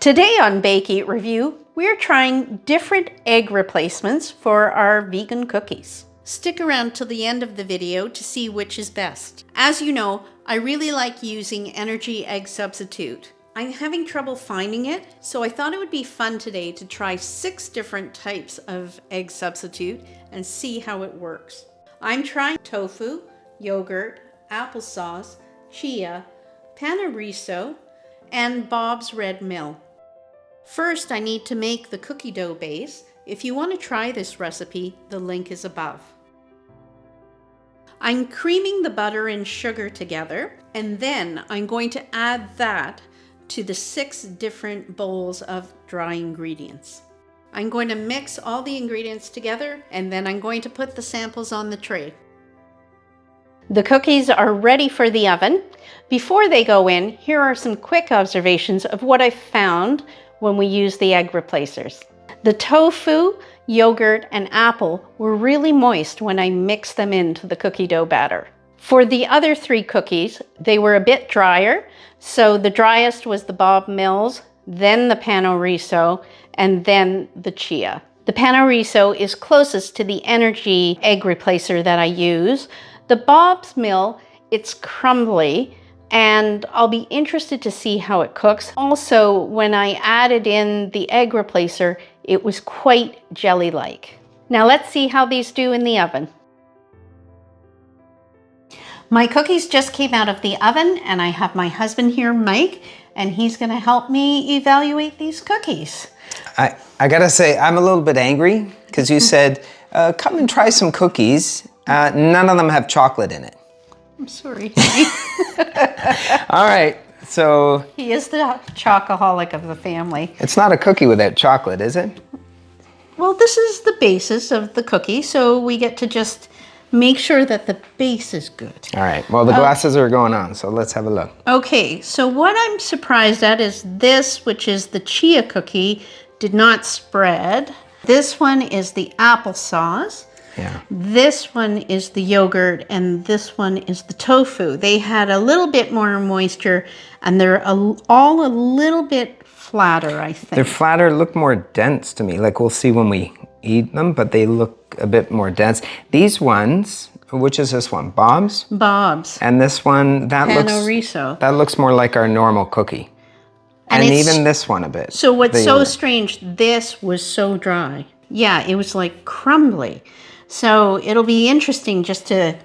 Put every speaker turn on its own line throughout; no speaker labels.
Today on Bake Eat Review, we're trying different egg replacements for our vegan cookies. Stick around till the end of the video to see which is best. As you know, I really like using Energy Egg Substitute. I'm having trouble finding it, so I thought it would be fun today to try 6 different types of egg substitute and see how it works. I'm trying tofu, yogurt, applesauce, chia, Pano Riso, and Bob's Red Mill. First, I need to make the cookie dough base. If you want to try this recipe, the link is above. I'm creaming the butter and sugar together, and then I'm going to add that to the 6 different bowls of dry ingredients. I'm going to mix all the ingredients together, and then I'm going to put the samples on the tray. The cookies are ready for the oven. Before they go in, here are some quick observations of what I found when we use the egg replacers. The tofu, yogurt, and apple were really moist when I mixed them into the cookie dough batter. For the other 3 cookies, they were a bit drier, so the driest was the Bob Mills, then the Pano Riso, and then the chia. The Pano Riso is closest to the Energy egg replacer that I use. The Bob's Mill, it's crumbly, and I'll be interested to see how it cooks. Also, when I added in the egg replacer, it was quite jelly-like. Now let's see how these do in the oven. My cookies just came out of the oven, and I have my husband here, Mike, and he's gonna help me evaluate these cookies.
I gotta say, I'm a little bit angry because you said, come and try some cookies. None of them have chocolate in it.
I'm sorry.
All right, so.
He is the chocoholic of the family.
It's not a cookie without chocolate, is it?
Well, this is the basis of the cookie, so we get to just make sure that the base is good.
All right, well, the glasses are going on, so let's have a look.
Okay, so what I'm surprised at is this, which is the chia cookie, did not spread. This one is the applesauce.
Yeah.
This one is the yogurt, and this one is the tofu. They had a little bit more moisture, and they're all a little bit flatter, I think.
They're flatter, look more dense to me. Like we'll see when we eat them, but they look a bit more dense. These ones, which is this one? Bob's?
Bob's.
And this one,
Pano Riso.
That looks more like our normal cookie. And even this one a bit.
So what's so strange, this was so dry. Yeah, it was like crumbly. So it'll be interesting just to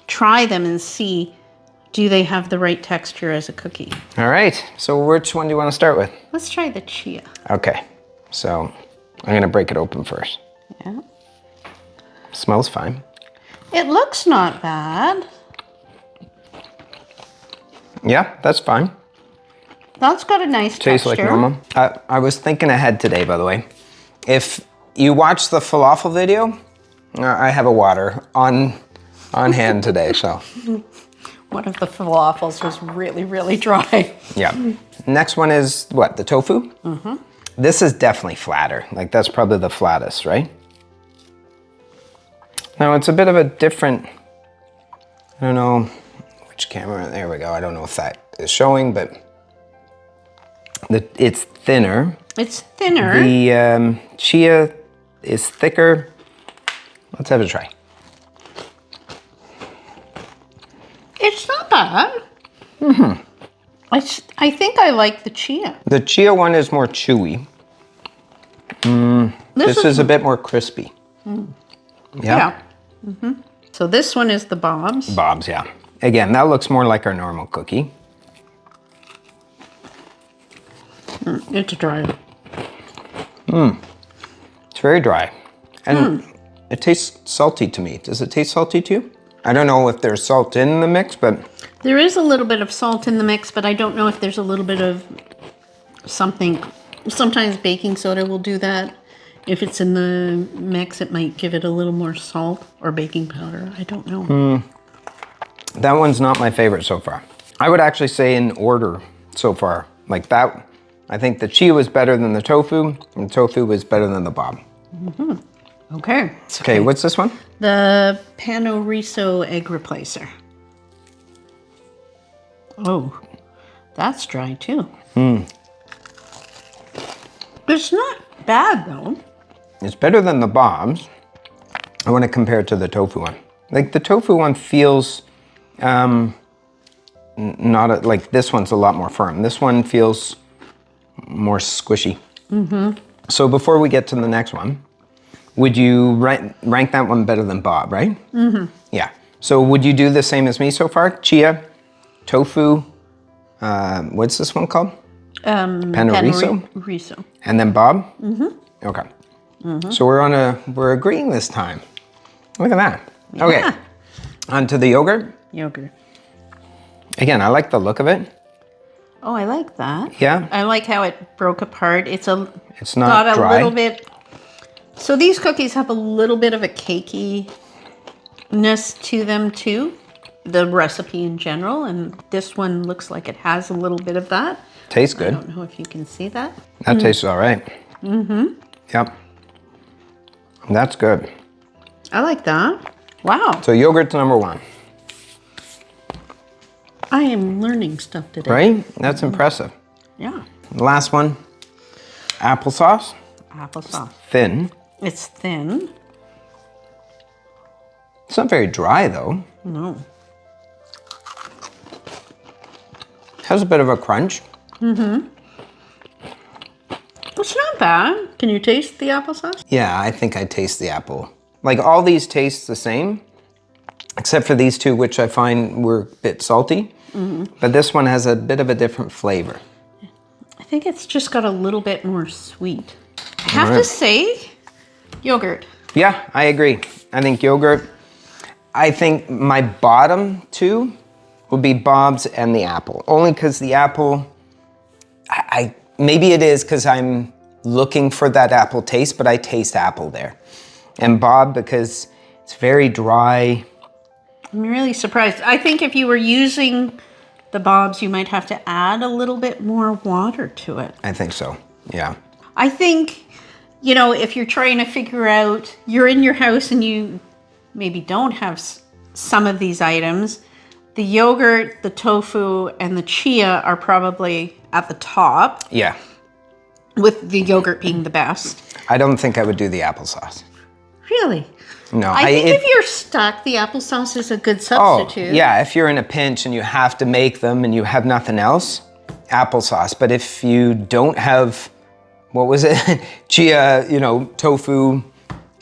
try them and see, do they have the right texture as a cookie?
All right, so which one do you want to start with?
Let's try the chia.
Okay, so I'm gonna break it open first.
Yeah.
Smells fine.
It looks not bad.
Yeah, that's fine.
That's got a nice
Tastes
texture.
like normal. I was thinking ahead today, by the way. If you watch the falafel video, I have a water on hand today, so.
One of the falafels was really, really dry.
Yeah. Next one is what, the tofu? Mm-hmm. This is definitely flatter. Like that's probably the flattest, right? Now it's a bit of a different, I don't know which camera, there we go. I don't know if that is showing, but it's thinner.
It's thinner.
The chia is thicker. Let's have a try.
It's not bad. Mm-hmm. I think I like the chia.
The chia one is more chewy. This is a bit more crispy.
Mm.
Yeah.
Mm-hmm. So this one is the Bob's.
Bob's, yeah. Again, that looks more like our normal cookie.
It's dry.
It's very dry. And it tastes salty to me. Does it taste salty to you? I don't know if there's salt in the mix, but...
There is a little bit of salt in the mix, but I don't know if there's a little bit of something. Sometimes baking soda will do that. If it's in the mix, it might give it a little more salt, or baking powder. I don't know.
That one's not my favorite so far. I would actually say in order so far. Like that, I think the chia was better than the tofu, and the tofu was better than the Bob.
Mm-hmm. Okay.
Okay, what's this one?
The Pano Riso egg replacer. Oh, that's dry too. It's not bad though.
It's better than the Bob's. I want to compare it to the tofu one. Like the tofu one feels like this one's a lot more firm. This one feels more squishy. So before we get to the next one, would you rank that one better than Bob, right? Yeah. So would you do the same as me so far? Chia, tofu, what's this one called? Pano Riso?
Riso.
And then Bob? Okay. So we're agreeing this time. Look at that.
Yeah.
Okay. On to the yogurt.
Yogurt.
Again, I like the look of it.
Oh, I like that.
Yeah.
I like how it broke apart. It's
not
got a
dry.
little bit. So these cookies have a little bit of a cakiness to them too. The recipe in general, and this one looks like it has a little bit of that.
Tastes good.
I don't know if you can see that.
That tastes all right. Yep. That's good.
I like that. Wow.
So yogurt's number one.
I am learning stuff today.
Right? That's impressive.
Yeah.
Last one, applesauce.
Applesauce.
Thin.
It's thin.
It's not very dry though.
No.
Has a bit of a crunch.
It's not bad. Can you taste the applesauce?
Yeah, I think I taste the apple. Like all these taste the same, except for these two, which I find were a bit salty. But this one has a bit of a different flavor.
I think it's just got a little bit more sweet. I have to say, yogurt.
Yeah, I agree. I think yogurt. I think my bottom two would be Bob's and the apple. Only because the apple, maybe it is because I'm looking for that apple taste, but I taste apple there. And Bob, because it's very dry.
I'm really surprised. I think if you were using the Bob's, you might have to add a little bit more water to it.
I think so, yeah.
I think, you know, if you're trying to figure out, you're in your house and you maybe don't have some of these items, the yogurt, the tofu, and the chia are probably at the top,
Yeah.
with the yogurt being the best.
I don't think I would do the applesauce.
Really?
No.
I think if you're stuck, the applesauce is a good substitute.
Yeah, if you're in a pinch and you have to make them and you have nothing else, applesauce. But if you don't have, what was it? Chia, you know, tofu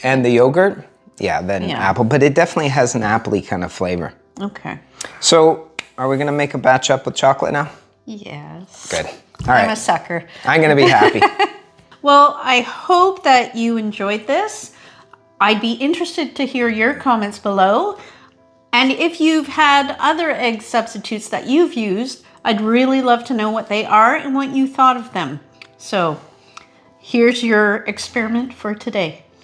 and the yogurt, yeah, then apple. But it definitely has an apple-y kind of flavor.
Okay.
So are we gonna make a batch up with chocolate now?
Yes.
Good. All right.
I'm a sucker.
I'm gonna be happy.
Well, I hope that you enjoyed this. I'd be interested to hear your comments below. And if you've had other egg substitutes that you've used, I'd really love to know what they are and what you thought of them. So here's your experiment for today.